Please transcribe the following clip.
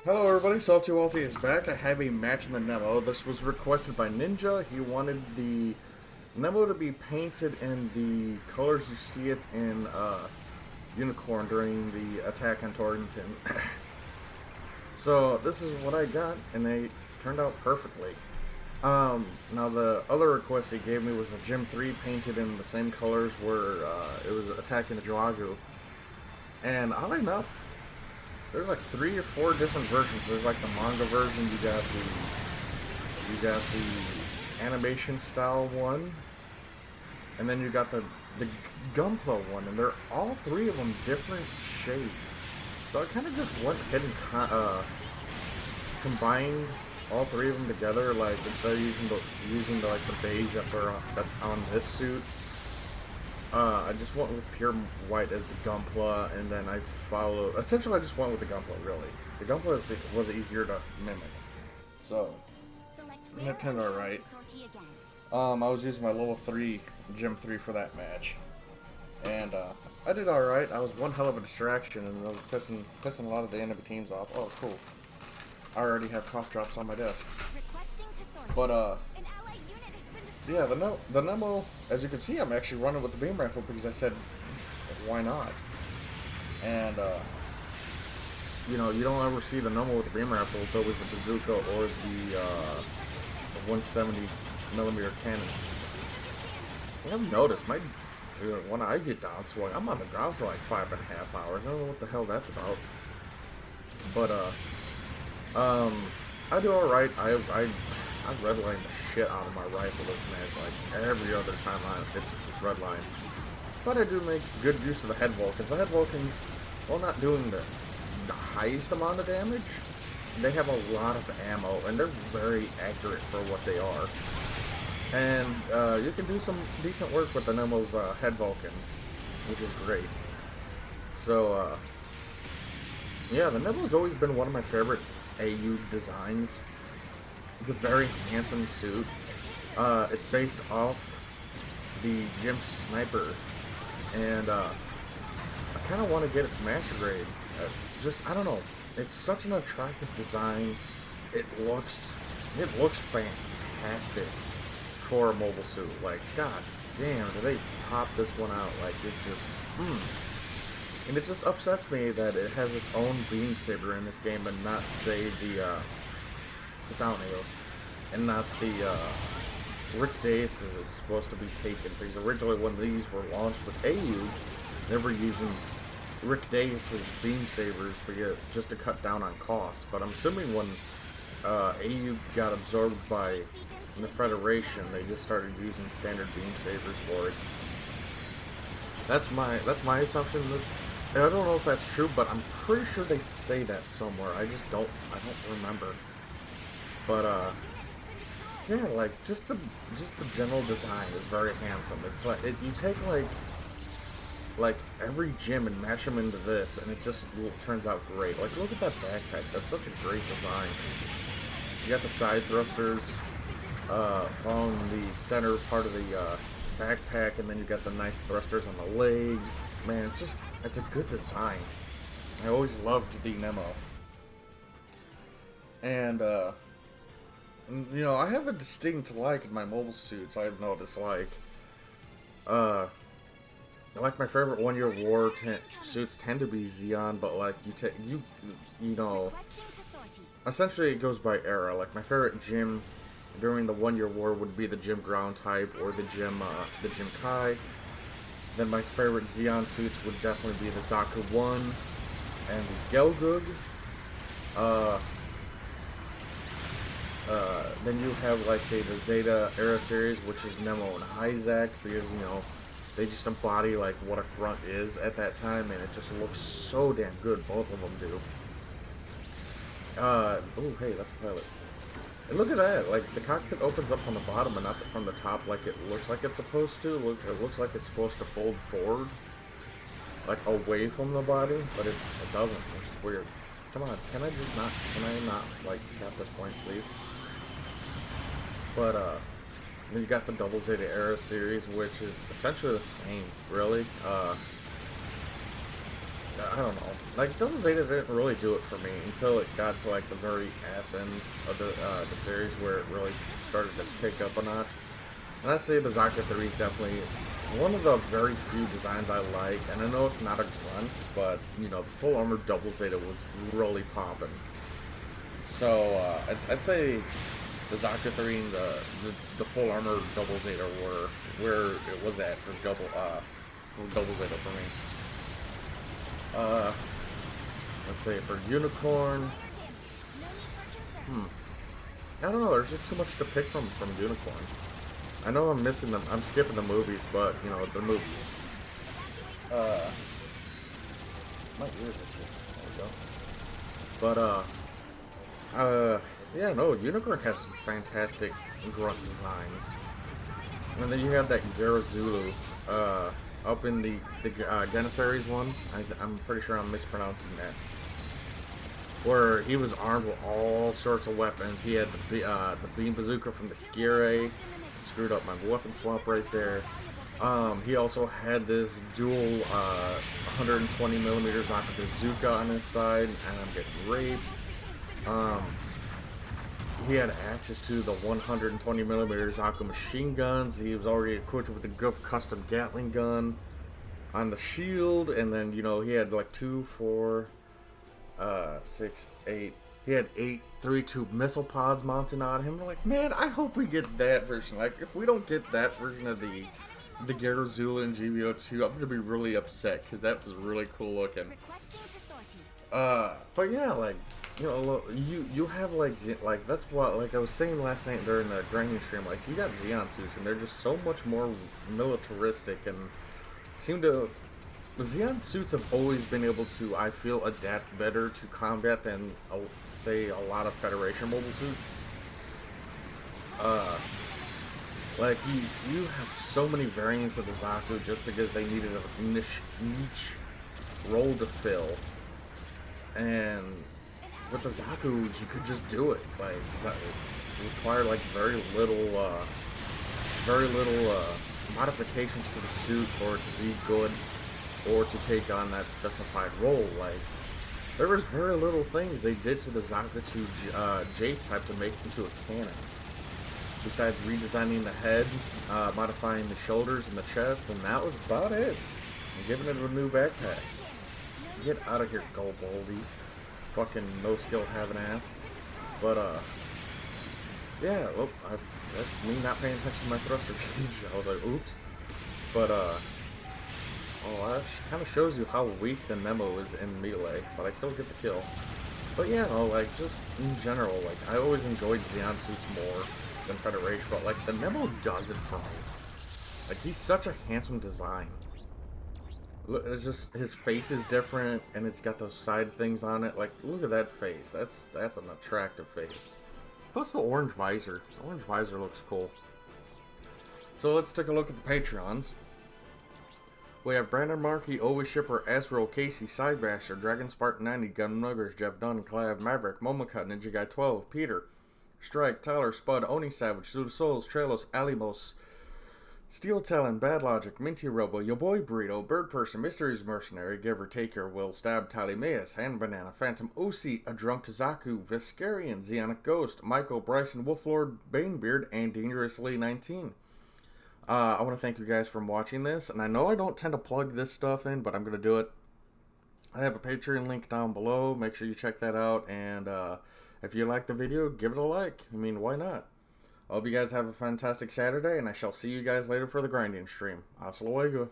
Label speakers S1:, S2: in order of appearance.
S1: Hello everybody, Salty Walty is back. I have a match in the Nemo. This was requested by Ninja. He wanted the Nemo to be painted in the colors you see it in Unicorn during the attack on Torrington. So this is what I got, and they turned out perfectly. Now the other request he gave me was a Gym 3 painted in the same colors where it was attacking the Joagu. And oddly enough, there's like 3 or 4 different versions. There's like the manga version, you got the animation style one, and then you got the Gunpla one, and they're all 3 of them different shades. So I kind of just went ahead and combined all 3 of them together. Like instead of using the like the beige that's on this suit, I just went with pure white as the Gunpla, and then I followed. Essentially, I just went with the Gunpla. Really, the Gunpla was easier to mimic, so that turned out right. I was using my level 3 Gym 3 for that match, and I did all right. I was one hell of a distraction, and I was pissing a lot of the enemy teams off. Oh, cool! I already have cough drops on my desk, but yeah, the Nemo, as you can see, I'm actually running with the beam rifle because I said, why not? And, you know, you don't ever see the Nemo with the beam rifle. It's always the bazooka or the 170mm cannon. I've noticed, when I get down swung, I'm on the ground for like 5.5 hours. I don't know what the hell that's about. But, I do alright. I redlined the shit out of my rifle this match, like every other time it's redlined. But I do make good use of the head Vulcans. The head Vulcans, while not doing the highest amount of damage, they have a lot of ammo, and they're very accurate for what they are. And you can do some decent work with the Nemo's head Vulcans, which is great. So, yeah, the Nemo's always been one of my favorite AU designs. It's a very handsome suit. It's based off the Gym Sniper, and I kind of want to get its master grade. It's just, I don't know. It's such an attractive design. It looks fantastic for a mobile suit. Like, god damn, did they pop this one out? Like, it just, And it just upsets me that it has its own beam saber in this game, and not say the sit down, Eagles, and not the Rick Dace's it's supposed to be taken, because originally when these were launched with AU, they were using Rick Dace's beam sabers just to cut down on costs. But I'm assuming when AU got absorbed by the Federation, they just started using standard beam sabers for it. That's my assumption. And I don't know if that's true, but I'm pretty sure they say that somewhere. I don't remember. But yeah, like just the general design is very handsome. It's like you take like every gym and match them into this, and it just turns out great. Like, look at that backpack. That's such a great design. You got the side thrusters following the center part of the backpack, and then you got the nice thrusters on the legs. Man, it's a good design. I always loved the Nemo. And you know, I have a distinct like in my mobile suits. I've noticed, like my favorite one-year war suits tend to be Xeon, but like you know, essentially it goes by era. Like my favorite gym during the one-year war would be the Gym Ground type or the Gym Kai. Then my favorite Xeon suits would definitely be the Zaku 1 and the Gelgug. Then you have, like, say, the Zeta era series, which is Nemo and Isaac, because, you know, they just embody, like, what a grunt is at that time, and it just looks so damn good, both of them do. Oh, hey, that's a pilot. And look at that, like, the cockpit opens up from the bottom and not from the top like it looks like it's supposed to. It looks like it's supposed to fold forward, like, away from the body, but it doesn't, which is weird. Come on, can I not, like, at this point, please? But, then you got the Double Zeta Era series, which is essentially the same, really. I don't know. Like, Double Zeta didn't really do it for me until it got to, like, the very ass end of the series where it really started to pick up a notch. And I say the Zaka 3 is definitely one of the very few designs I like. And I know it's not a grunt, but, you know, the full armor Double Zeta was really popping. So, I'd say the Zaka 3 and the full armor Double Zeta were where it was at for Double Zeta for me. Let's say for Unicorn. I don't know, there's just too much to pick from Unicorn. I know I'm missing them, I'm skipping the movies, but, you know, the movies. My ears are there we go. But, yeah, no, Unicorn has some fantastic grunt designs. And then you have that Garazulu, up in the Janissaries one. I'm pretty sure I'm mispronouncing that. Where he was armed with all sorts of weapons. He had the beam bazooka from the Skire. Screwed up my weapon swap right there. He also had this dual 120mm Zaka bazooka on his side, and I'm getting raped. He had access to the 120mm Zaka machine guns. He was already equipped with the Goof custom Gatling gun on the shield, and then, you know, he had like 2, 4, 6, 8. He had 8 3-tube missile pods mounted on him. Like, man, I hope we get that version. Like, if we don't get that version of the Garazula and GBO2, I'm gonna be really upset because that was really cool looking. But yeah, like, you know, you have like that's what, like I was saying last night during the grinding stream, like you got Xeon suits and they're just so much more militaristic and seem to. The Xeon suits have always been able to, I feel, adapt better to combat than, say, a lot of Federation mobile suits. Like, you have so many variants of the Zaku just because they needed a niche role to fill. And with the Zaku, you could just do it. Like, it required, like, very little modifications to the suit for it to be good or to take on that specified role. Like, there was very little things they did to the Zaka 2 J-type to make it into a cannon. Besides redesigning the head, modifying the shoulders and the chest, and that was about it. And giving it a new backpack. Get out of here, Go Baldy. Fucking no skill having ass. But, yeah, look, that's me not paying attention to my thruster gauge. I was like, oops. But, oh, that kind of shows you how weak the Nemo is in melee, but I still get the kill. But yeah, no, like, just in general, like, I always enjoyed Xeon suits more than Federation, but, like, the Nemo does it for me. Like, he's such a handsome design. Look, it's just, his face is different, and it's got those side things on it. Like, look at that face. That's an attractive face. Plus the orange visor. The orange visor looks cool. So let's take a look at the Patreons. We have Brandon Markey, Always Shipper, Ezreal, Casey, Sidebasher, Dragon Spark 90, Gun Nuggers, Jeff Dunn, Clav, Maverick, Momoka, Ninja Guy 12, Peter, Strike, Tyler, Spud, Oni Savage, Suda Souls, Trelos, Alimos, Steel Talon, Bad Logic, Minty Robo, Yo Boy Burrito, Bird Person, Mysteries Mercenary, Give or Take Your Will, Stab, Talimaeus, Hand Banana, Phantom Usi, A Drunk Zaku, Viscarian, Zeonic Ghost, Michael, Bryson, Wolflord, Banebeard, and Dangerously 19. I want to thank you guys for watching this, and I know I don't tend to plug this stuff in, but I'm going to do it. I have a Patreon link down below. Make sure you check that out, and if you like the video, give it a like. I mean, why not? I hope you guys have a fantastic Saturday, and I shall see you guys later for the grinding stream. Hasta luego.